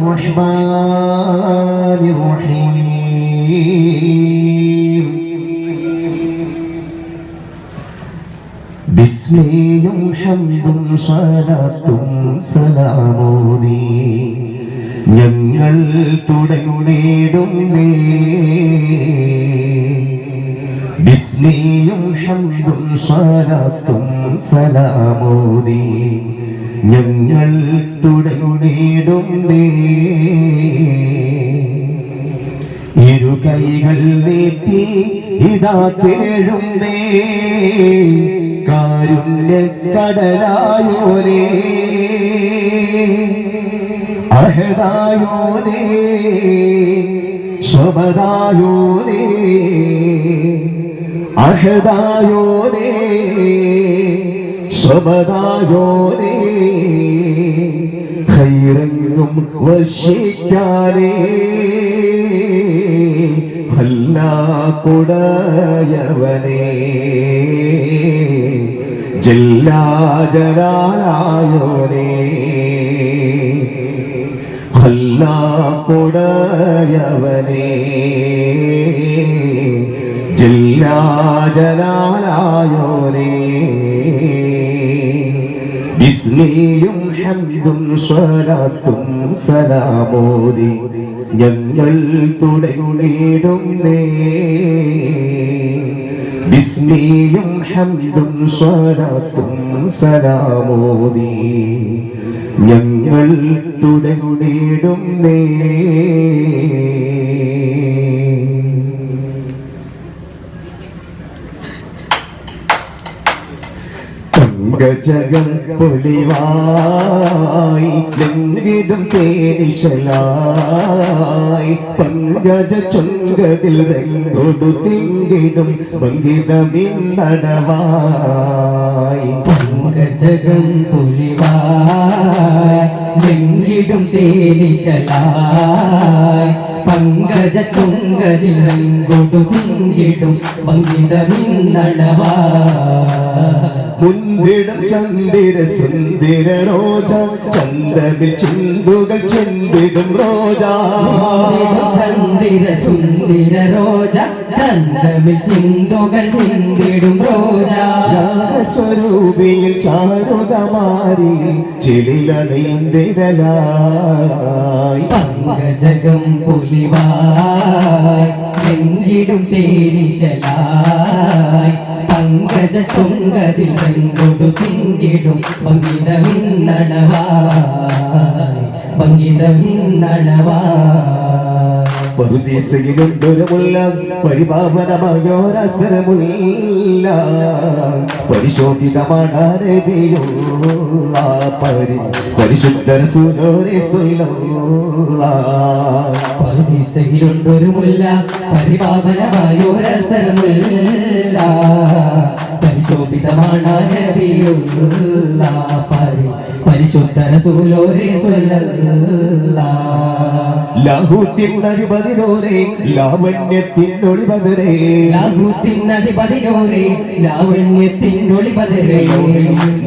റഹ്മാനിർ റഹീം. ബിസ്മിയും ഹംദും സ്വലാത്തും സലാമോദി ഞങ്ങൾ തുടങ്ങിടുന്നേ. ബിസ്മിയും ഹംദും സ്വലാത്തും സലാമോദി ഞങ്ങൾ തുടങ്ങിടുന്നേ. ഇരു കൈകൾ നീട്ടി ഇതാ തേടുന്നേ. കാരുണ്യക്കടലായോരേ അഹദായോരേ സ്വബദായോരേ അഹദായോരേ സ്വബദായോരേ ഖൈറെങ്ങും വർഷിക്കാനേ ഹല്ലാക്കുടയവനേ ജല്ലാജലാലായോരേ ഹല്ലാക്കുടയവനേ ജല്ലാജലാലായോരേ. ബിസ്മിയും ഹംദും സ്വലാത്തും സലാമോദി ഞങ്ങൾ തുടങ്ങിടുന്നേ. ബിസ്മിയും ഹംദും സ്വലാത്തും സലാമോദി ഞങ്ങൾ തുടങ്ങിടുന്നേ. പങ്കജകം പൊലിവായി ലെങ്കിടും തേനിശലായി പങ്കജ ചുങ്കതിൽ രംഗൊടു തിങ്കിടും ഭംഗിതമിന്നടവായി. പങ്കജകം പൊലിവായി ലെങ്കിടും തേനിശലായി പങ്കജ ചുങ്കതിൽ രംഗൊടു തിങ്കിടും ഭംഗിതമിന്നടവായി. മുന്തിടം ചന്ദിര സുന്ദര റോജ ചന്ദമിൽ ചിന്തുകൾ ചെന്തിടും റോജ. ചന്ദിര സുന്ദര റോജ ചന്ദമിൽ ചിന്തുകൾ ചിന്തിടും റോജ. രാജസ്വരൂപിയിൽ ചാരുതമാരി ചെളിലണൈന്തിടലായി. പങ്കജകം പൊലിവായി ലെങ്കിടും തേനിശലായി പങ്കജ ചുങ്കതിൽ രംഗൊടു തിങ്കിടും ഭംഗിതമിന്നടവായി ഭംഗിതമിന്നടവായി. പറുദീസയിലുണ്ടൊരു മുല്ല പരിപാവനമായോരസരമുല്ല പരിശോഭിതമാണ് നബിയുള്ള പരിശുദ്ധ റസൂലേ സ്വല്ലല്ലാഹ്. പറുദീസയിലുണ്ടൊരു മുല്ല പരിപാവനമായോരസരമുല്ല പരിശോഭിതമാണ് നബിയുള്ള പരിശുദ്ധ റസൂലേ സ്വല്ലല്ലാഹ്. ലാഹൂത്തിനധിപതിനോരേ ലാവണ്യത്തിനൊളിപതിരേ ലാഹൂത്തിനധിപതിനോരേ ലാവണ്യത്തിനൊളിപതിരേ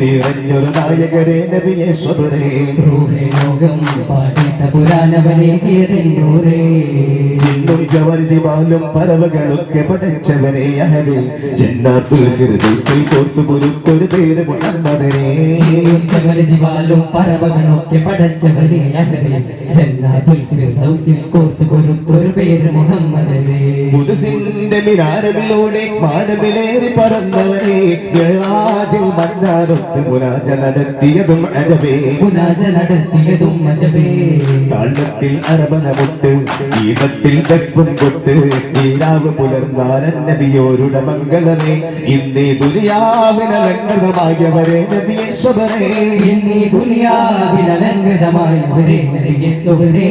നിറഞ്ഞൊരു നായകരേ നബിയേ സ്വബരേ റൂഹേ ലോകം പാടിത്ത പുരാനവനേകിയതെന്നൂരേ. ജിന്നും ജവർ ജിബാലും പറവകളൊക്കെ പടച്ചവനെ അഹദേ ജന്നാത്തുൽ ഫിർദൗസിൽ കോർത്തുപുരുത്തൊരു പേര് മുഹമ്മദേ. ജവർ ജിബാലും പറവകളൊക്കെ പടച്ചവനെ അഹദേ ജന്നാത്തുൽ ഫിർദൗസിൽ കോർത്തുപുരുത്തൊരു പേര് മുഹമ്മദേ. ഖുദ്സിന്റെ മിനാരമിലൂടെ മാനമിലേറി പറന്നവരെ മിഅ്റാജിൽ മന്നാനൊത്ത് മുനാജ നടത്തിയതും അജബേ മുനാജ നടത്തിയതും അജബേ. താളത്തിൽ അരബനമുട്ട് ഈപത്തിൽ ദഫും കൊട്ട് ഈരാവ് പുലർന്നാരൻ നബിയോരുടെ മംഗളമേ ഇന്നീ ദുനിയാവിനലങ്കൃതമായവരെ നബിയെ സ്വബരേ ഇന്നീ ദുനിയാവിനലങ്കൃതമായവരെ നബിയെ സ്വബരേ.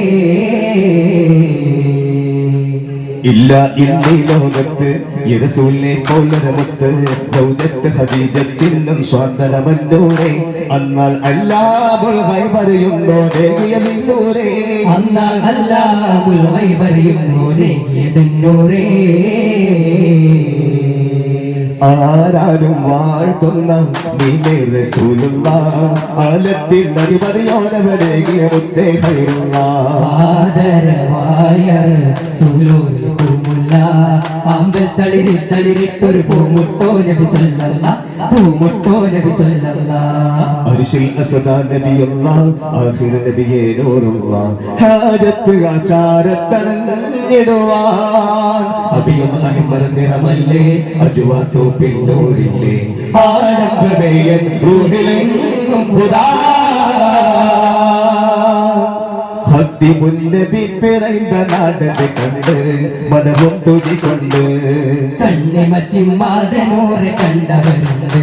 ഇല്ല ഇന്നീ ലോകത്ത് യറസൂലിനെ പോലൊരമുത്ത് സൗജത്ത് ഖദീജത്തിനും സ്വാതന്ത്രമന്നൂരേ അന്നാൽ അല്ലാഹുൽ ഗൈബ് അറിയുന്നോരേ അന്നാൽ അല്ലാഹുൽ ഗൈബ് അറിയുന്നോരേ. ആരാരും വാഴ്ത്തുന്ന നീമേ റസൂലുള്ളാഹ് ആലത്തിൽ നദിപതിയോനവരേകിയ മുത്തേ ഖൈറുള്ളാഹ് ആദരവായ റസൂലുള്ളാഹ് ആമ്പൽ തളിരിട്ടൊരു പൂമുട്ടോ നബി സല്ലല്ലാഹ് അർശിൽ അസ്ദാ നബിയുള്ളാഹ് ആഖിർ നബിയേ നൂറുള്ളാഹ് ഹാജത്ത് ആചാരത്തണഞ്ഞിടുവാൻ അബിയുള്ളാഹി മർദിറമല്ലേ അജ്വാതു പിന്നൂരില്ലേ ആലംബമേയൻ റൂഹിലെങ്ങും ഹുദാ ഖത്തിമുന്നബി പിറൈണ്ട നാടത് കണ്ട് മനവും തുടികൊണ്ട് കണ്ണിമച്ചിമ്മാതനൂറെ കണ്ടവരുണ്ട്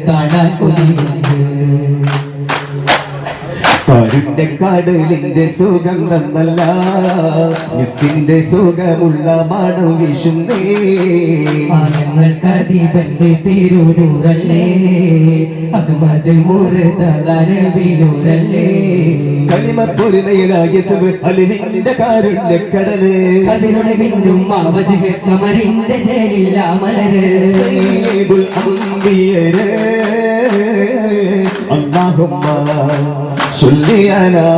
കാണാൻ കൊതിയുണ്ട് കാരുണ്യ കടലിന്റെ സുഗന്ധം നല്ല മിസ്കിന്റെ സുഖമുള്ള മണം വീശുന്നേ ഞങ്ങൾക്കതീപന്റെ തിരുനൂറല്ലേ അഹ്മദ് മുർതദനബിയൂരല്ലേ കലിമപ്പൊരുമയിലായ അലിവിന്റെ കാരുണ്യ കടല് അതിരുടെ പിന്നും അവജ് കമറിന്റെ ചേലില്ല മലര് സയ്യിദുൽ അംബിയരെ അല്ലാഹുമ്മ صلي على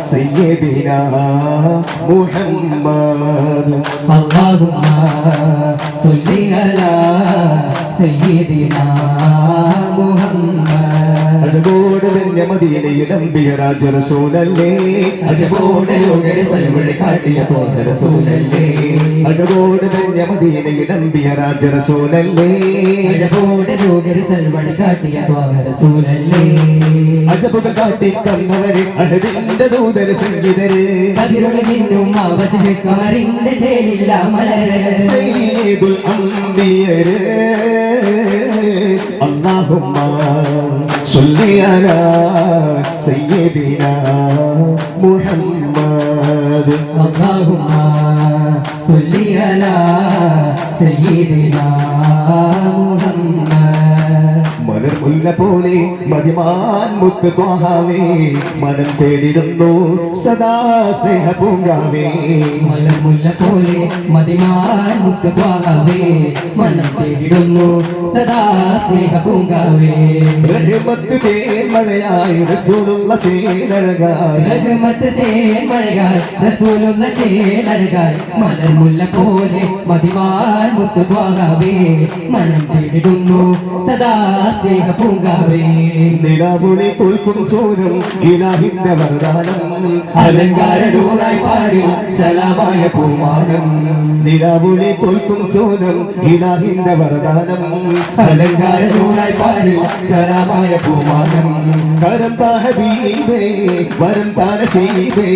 سيدنا محمد اللهم صل على سيدنا محمد അജബോട് തന്നെ മദീനയിൽ അമ്പിയ രാജ റസൂലല്ലേ അജബോട് ലോകരെ സൽവഴി കാട്ടിയ തോന്ന റസൂലല്ലേ അജബോട് തന്നെ മദീനയിൽ അമ്പിയ രാജ റസൂലല്ലേ അജബോട് ലോകരെ സൽവഴി കാട്ടിയ തോന്ന റസൂലല്ലേ അജബുകൾ കാട്ടി തന്നവര് അഹദിന്റെ ദൂതര സംഗീതര് അതിരുടെ നിന്നും അവജ് കമറിന്റെ ചേലില്ല മലര് സയ്യിദുൽ അംബിയര് اللهم صل على سيدنا محمد اللهم صل على سيدنا محمد മലർ മുല്ല പോലെ മതിമാൻ മുത്ത് ത്വാഹാവേ മനം തേടിടുന്നു സദാ സ്നേഹ പൂങ്കാവേ മുല്ല പോലെ മതിമാൻ മുത്തുവാകവേ മനം തേടിടുന്നു സദാ സ്നേഹ പൂങ്കാവേ റഹ്മത്ത് തേൻമഴയായി റസൂലുള്ള ചേലഴകായി റഹ്മത്ത് തേൻമഴയായി റസൂലുള്ള ചേലഴകായി മലർ മുല്ല പോലെ മതിമാൻ മുത്തുവാകവേ മനം തേടിടുന്നു സദാ സ്നേഹ പൂങ്കാവേ നിലാവുളി തോൽക്കും സൂനം ഇലാഹിന്റെ വരദാനം അലങ്കാരൂറായി പാരിൽ സലാമായ പൂമാനം നിലാവുളി തോൽക്കും സൂനം ഇലാഹിന്റെ വരദാനം അലങ്കാരൂറായി പാരിൽ സലാമായ പൂമാനം കരം താ ഹബീബേ വരം താ നസീബേ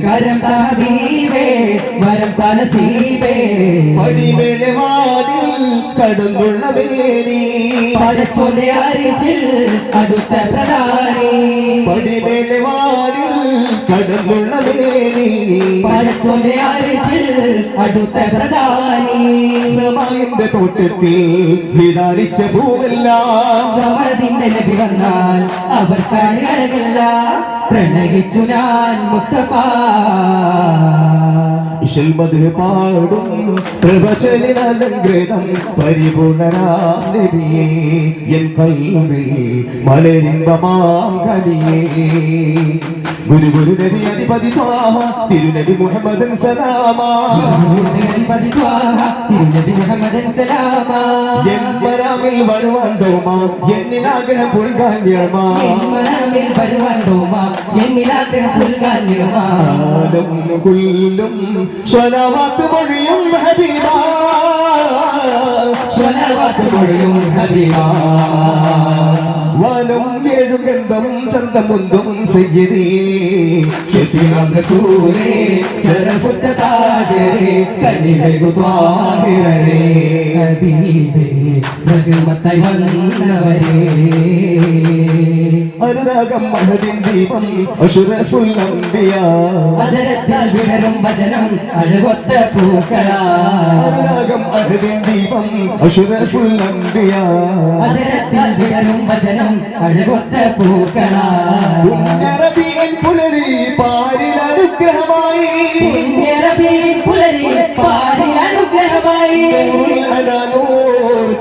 കരം താബീബേ വരം തനസീബേ പടിമേലെ വാനിൽ കടന്നുള്ള വേനി പടച്ചോന്റെ അരിശിൽ അടുത്ത പ്രധാനി പടിമേലെ വാനിൽ കടന്നുള്ള വേനി പടച്ചോന്റെ അരിശിൽ അടുത്ത പ്രധാനി സമായിന്റെ തോട്ടത്തിൽ വിടാരിച്ച പൂവെല്ലാം സമതിന്റെ നബി വന്നാൽ അവർ കണിയഴകില്ല പ്രണയിച്ചു ഞാൻ മുസ്തഫ ഇശൽമത് പാടും പ്രവചനാലങ്കൃതം പരിപൂർണരാം നബിയേ എൻ കൽവിൽ മലരിമ്പമാം കനിയേ ഗുരു ഗുരു നബി അധിപതി ത്വാഹ തിരുനബി മുഹമ്മദൻ സലാമാ അധിപതി ത്വാഹ തിരുനബി മുഹമ്മദൻ സലാമാ എൻ മനാമിൽ വരുവാൻ തോമാ എന്നിലാഗ്രഹം പുൽകാൻ ഞമാ മനാമിൽ വരുവാൻ തോമാ എന്നിലാഗ്രഹം പുൽകാൻ ഞമാ ആലം കുല്ലും സ്വലാവാത്ത് മൊഴിയും ഹബീബാ സ്വലാവാത്ത് മൊഴിയും ഹബീബാ വനം ഏഴും ഗന്ധം ചന്തമുന്തും സയ്യിദീ ഷഫീഅ റസൂലേ ശരഫുത്ത താജരേ കനിവൈകു ത്വാഹിരരേ ഹബീബേ റഹ്മത്തായി വന്നവരേ അനുരാഗം മഹദിൻ ദീപം അഷ്റഫുൽ അംബിയാ അതരത്താൽ വിടരും വചനം അഴകൊത്ത പൂക്കളാ അനുരാഗം മഹദിൻ ദീപം അഷ്റഫുൽ അംബിയാ അതരത്താൽ വിടരും വചനം അഴകൊത്ത പൂക്കളാ പുണ്യറബീൻ പുലരി പാരിൽ അനുഗ്രഹമായി പുണ്യറബീൻ പുലരി പാരിൽ അനുഗ്രഹമായി നൂറുൽ അലാ നൂർ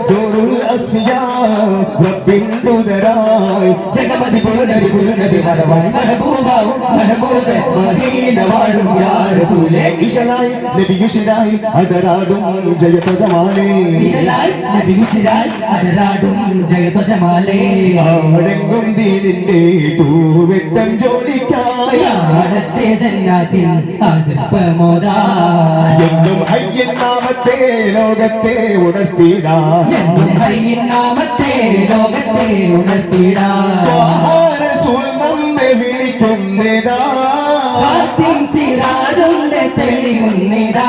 ജഗമതി പുരുനബി മറവായി മെഹബൂബാവും മെഹബൂബ് മദീന വാഴും യാ റസൂലേ ഇശലായി നബിയുശിലായി അടരാടും ജയതജമാലേ ഇശലായി നബിയുശിലായി അടരാടും ജയതജമാലേ ആടെങ്കും ദീനിന്റെ തൂവെട്ടം ജോലിക്കായി ആടത്തെ ജന്നാത്തിൻ അതിർപ്പമോദായി എന്നും ഹയ്യൻ നാമത്തെ ലോകത്തെ ഉണർത്തിടാൻ എന്നും ഹയ്യൻ നാമത്തെ ലോകത്തെ ഉണർത്തിടാൻ റസൂൽ നമ്മെ വിളിക്കുന്നിതാ ഫാത്തിം സിറാജുണ്ട് തെളിയുന്നിതാ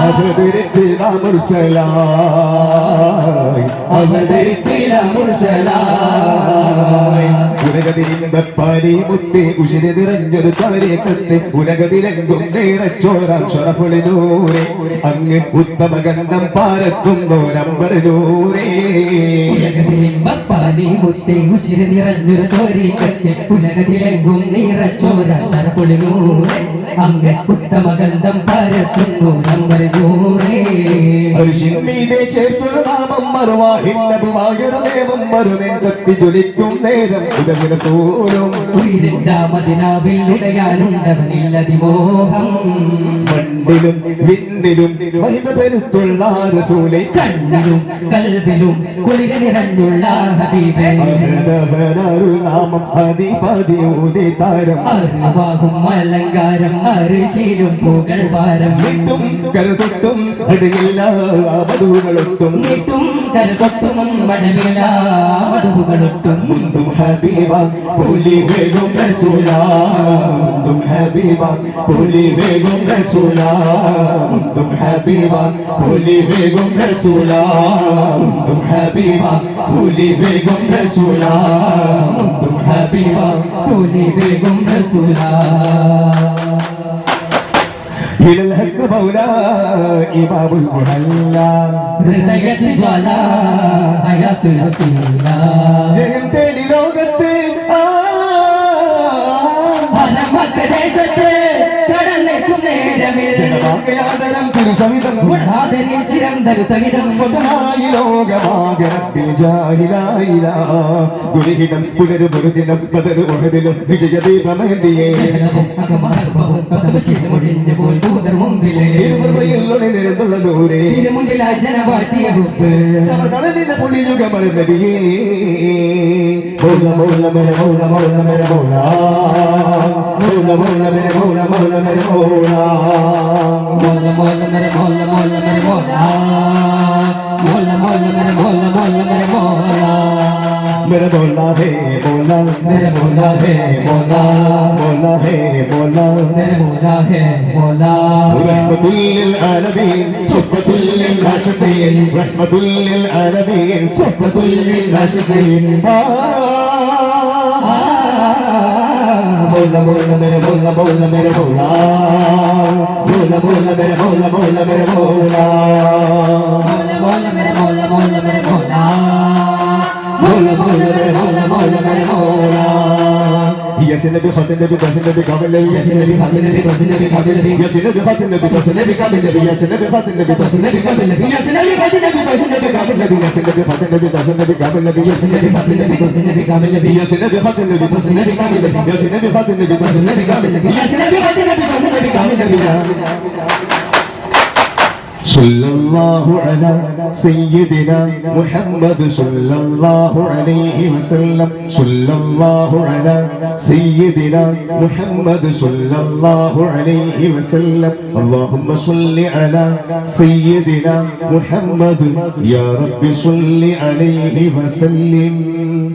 അവതരിച്ചിട മുർസലായി ഉലകതിരിമ്പപ്പാരി മുത്തേ ഉശിരി നിറഞ്ഞൊരു താരേക്കത്തെ ഉലകതിലെങ്കും നേരച്ചോരാം ഷറഫുളിനൂരെ അങ്ങ് ഉത്തമ ഗന്ധം പാരത്തുന്നോരമ്പരനൂരേ ഉലകതിലിമ്പപ്പാനി മുത്തേ ഉശിരി നിറഞ്ഞൊരു തോരീക്കത്തെ ഉലകതിലെങ്കും നിറച്ചോരാം ഷറഫുളിനൂരെ അങ്ങ് ഉത്തമ ഗന്ധം പാരത്തുന്നോരമ്പരനൂരേ മീതെ ചേർത്തൊരു നാമം മറുവാഹിന്നതുമായൊരു നിയമം മറുമേൻ കത്തി ജ്വലിക്കും നേരം ഉദവിന സൂരും മദിനാവിൽ ഉടയാനുണ്ടവനില്ലതിമോഹം മണ്ണിലും വിണ്ണിലും മഹിമ പെരുത്തുള്ള റസൂലേ കണ്ണിലും കൽബിലും കുളിര നിറഞ്ഞുള്ള ഹബീബേ അഹദവനാരുൾ നാമം പതി ഊതി താരം അറിവാകും അലങ്കാരം അറിശീലും പുകൾ വാരം വിട്ടും കരുതൊട്ടും അടുകില്ല മധുകളൊട്ടും നീട്ടും കൽകൊട്ടും മടവില മധുകളൊട്ടും മുന്തും ഹബീബ പുലി വേഗം റസൂല മുന്തും ഹബീബ പുലി വേഗം റസൂല മുന്തും ഹബീബ പുലി വേഗം റസൂല മുന്തും ഹബീബ പുലി വേഗം റസൂല മുന്തും ഹബീബ പുലി വേഗം റസൂല إلى الحق مولى إمام المحلى ഹൃദയത്തിൽ ജ്വാല ഹയാത്തുൽ വസീല ജയം തേടി ലോകത്ത് പരമദേശത്ത് കടന്നെത്തും നേരമിൽ ജനമാകയാദരം തിരുസവിധം ഗുണാദനിൽ ചിരം തരുസഹിതം സ്വതമായി ലോകമാകെ റബ്ബിൽ ജാഹിലായില ഗുരുഹിതം പുനരുമൊരു ദിനം ബദർ ഉഹദിലും വിജയദീപമേന്തിയേ ഇരുപറയിൽ നിരന്നുള്ള നൂരേ തിരുമുണ്ടിലായി ജനവാഴ്ത്തിയ ഹുബ് ചമകളനിലെ പുലിയുഗമരുന്നടിയേ മൗല മൗല മര മൗല മൗല മര മൗല മൗല മൗല മര മൗല മൗല മര മൗല മോല മോല മര മോല മോല മര മോല മോല മോല മര മോല മോല മര മോല मेरा बोला है बोला मेरा बोला है बोला बोला है बोला मेरे बोला है बोला رحمة للعالمين صفة للعاشقين رحمة للعالمين صفة للعاشقين बोला बोला मेरे बोला बोला मेरे बोला बोला बोला मेरे बोला बोला मेरे बोला बोला बोला मेरे बोला बोला मेरे बोला बोला बोला मेरे बोला बोला मेरे बोला ياسين نبي خاتم نبي قاسم نبي كامل نبي ياسين نبي خاتم نبي قاسم نبي كامل نبي ياسين نبي خاتم نبي قاسم نبي كامل نبي ياسين نبي خاتم نبي قاسم نبي كامل نبي ياسين نبي خاتم نبي قاسم نبي كامل نبي ياسين نبي خاتم نبي قاسم نبي كامل نبي ياسين نبي خاتم نبي قاسم نبي كامل نبي ياسين نبي خاتم نبي قاسم نبي كامل نبي ياسين نبي خاتم نبي قاسم نبي كامل نبي ياسين نبي خاتم نبي قاسم نبي كامل نبي صلى الله على سيدنا محمد صلى الله عليه وسلم صلى الله على سيدنا محمد صلى الله عليه وسلم اللهم صل على سيدنا محمد يا رب صل عليه وسلم